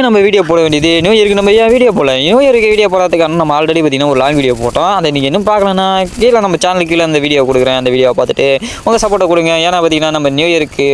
ஏன் நம்ம வீடியோ போட வேண்டியது? நியூ இயருக்கு நம்ம ஏன் வீடியோ போடல? நியூ இயருக்கு வீடியோ போடுறதுக்கான நம்ம ஆல்ரெடி பார்த்தீங்கன்னா ஒரு லாங் வீடியோ போட்டோம். அதை நீங்கள் இன்னும் பார்க்கலன்னா கீழே நம்ம சேனலுக்கு கீழே அந்த வீடியோ கொடுக்குறேன். அந்த வீடியோ பார்த்துட்டு உங்கள் சப்போர்ட்டை கொடுங்க. ஏன்னா பார்த்தீங்கன்னா நம்ம நியூ இயருக்கு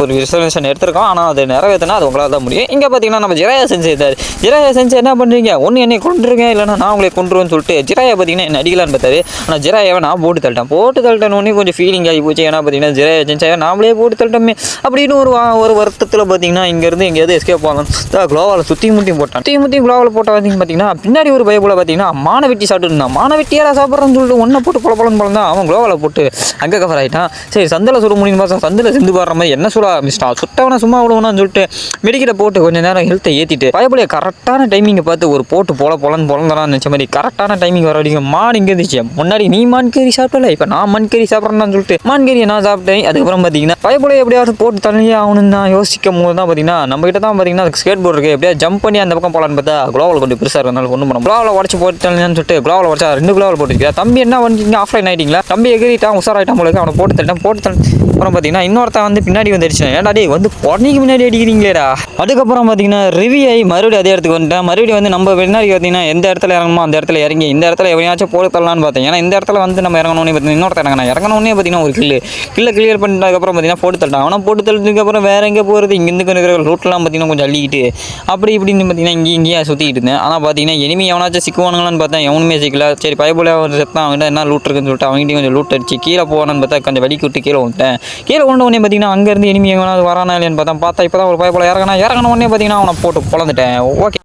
ஒரு ரிசர்வேஷன் எடுத்திருக்கோம். ஆனால் அது நிறைவேற்றினா அது உங்களால் தான் முடியும். இங்கே பார்த்தீங்கன்னா நம்ம ஜிராயா செஞ்சுருந்தார். ஜிராயா செஞ்சு என்ன பண்ணுறீங்க? ஒன்று என்னை கொண்டுருங்க, இல்லைன்னா நான் உங்களை கொண்டுருவேன்னு சொல்லிட்டு ஜிராயா பார்த்தீங்கன்னா என்ன அடிக்கலான்னு பார்த்தாரு. ஆனால் ஜிராயாவை நான் போட்டு தள்ளிட்டேன் கொஞ்சம் ஃபீலிங் ஆகி போச்சு. ஏன்னா பார்த்தீங்கன்னா ஜிராயா செஞ்சாவே நாமளே போட்டு தள்ளிட்டோமே அப்படின்னு ஒரு வருத்தத்தில் பார்த்தீங்கன்னா இங்கேருந்து எங்கேயாவது எஸ்கேப் ஆகணும். குளோவால் சுற்றி முட்டியும் குளோவால் போட்ட பார்த்தீங்கன்னா பின்னாடி ஒரு பயப்புல பார்த்தீங்கன்னா மான வெட்டி சாப்பிட்டு இருந்தான். மான வெட்டியாரா சாப்பிட்றேன்னு சொல்லிட்டு ஒன்றை போட்டு பழம் தான் அவன் குளோவால் போட்டு அங்கே கவர் ஆகிட்டான். சரி சந்தில் சுட முடியும் பார்த்தா சந்தில் சிந்து பாடுற மாதிரி என்ன சுட ஆரம்பிச்சிட்டான். சுட்டவனை சும்மா விடுவான்னு சொல்லிட்டு மெடிக்கலை போட்டு கொஞ்சம் நேரம் ஹெல்த்தை ஏற்றிட்டு பயப்புலையை கரெக்டான டைமிங்கை பார்த்து ஒரு போட்டு பொழந்தான்னு நினச்ச மாதிரி கரெக்டான டைமிங் வர வரைக்கும் மான் இங்கே இருந்துச்சு. முன்னாடி நீ மான்கறி சாப்பிடல, இப்போ நான் மான்கறி சாப்பிட்றேன்னு சொல்லிட்டு மான்கறியை நான் சாப்பிட்டேன். அதுக்கப்புறம் பார்த்தீங்கன்னா பயப்புலையை எப்படியாவது போட்டு தள்ளியே ஆகணும்னு தான் யோசிக்கும் போது தான் பார்த்தீங்கன்னா நம்ம கிட்ட தான் பார்த்தீங்கன்னா ஸ்கேட் போர்டு இருக்குது. எப்படியா ஜம்ப் பண்ணி அந்த பக்கம் போகலான்னு பார்த்தா குளோவால் கொஞ்சம் பெருசாக இருக்கனால ஒன்றும் பண்ண குளோவால் உடச்சு போட்டுன்னு சொல்லிட்டு குளோவால் உடச்சா 2 குளோவால் போட்டுருக்கா. தம்பி என்ன பண்ணிட்டீங்க? ஆஃப்லைன் ஆகிட்டீங்களா? தம்பி எகிரிட்டான், உஷாராயிட்டான் போல அவனை போட்டு தள்ளிட்டேன். அப்புறம் பார்த்தீங்கன்னா இன்னொருத்தன் வந்து பின்னாடி வந்து அடிச்சேன். ஏன்டா டே வந்து பொண்ணைக்கு முன்னாடி அடிக்கிறீங்களேடா. அதுக்கப்புறம் பார்த்தீங்கன்னா ரிவ்யூ ஆகி மறுபடியும் அதே இடத்துக்கு வந்துட்டேன். மறுபடியும் வந்து நம்ம பின்னாடி பார்த்தீங்கன்னா எந்த இடத்துல இறங்கணுமோ அந்த இடத்துல இறங்கி இந்த இடத்துல எவனையாச்சும் போட்டு தரலான்னு பார்த்தேன். ஏன்னா இந்த இடத்துல வந்து நம்ம இறங்கணும்னே பார்த்தீங்கன்னா இன்னொருத்தர் இறங்கணுன்னே பார்த்தீங்கன்னா ஒரு கில்லை கிளியர் பண்ணிட்டதுக்கப்புறம் பார்த்தீங்கன்னா போட்டு தள்ளிட்டான். அவனை போட்டு தள்ளினதுக்கப்புறம் வேறு எங்கே போகிறது? இங்கேருந்து இருக்கிற ரூட்லாம் பார்த்தீங்கன்னா கொஞ்சம் அள்ளிக்கிட்டு அப்படி இப்படின்னு பார்த்தீங்கன்னா இங்கேயே சுற்றிக்கிட்டு இருந்தேன். ஆனால் பார்த்தீங்கன்னா எனிமி எவனாச்சும் சிக்குவானுங்களான்னு பார்த்தேன். எவனுமே சிக்கல. சரி பயப்போல ஒரு செத்தான் அவன்கிட்ட என்ன லூட் இருக்குன்னு சொல்லிட்டு அவங்ககிட்ட கொஞ்சம் லூட் அடிச்சு கீழே போவானு பார்த்தா கொஞ்சம் வலிக்கு விட்டு கீழே வந்துட்டேன். கீழே கொண்டு உடனே பார்த்தீங்கன்னா அங்கேருந்து எனிமி எவனாவது வரானா இல்லையான்னு பார்த்தா இப்போ தான் ஒரு பயப்போல இறங்கின உடனே பார்த்தீங்கன்னா அவனை போட்டு பொழந்துட்டேன். ஓகே.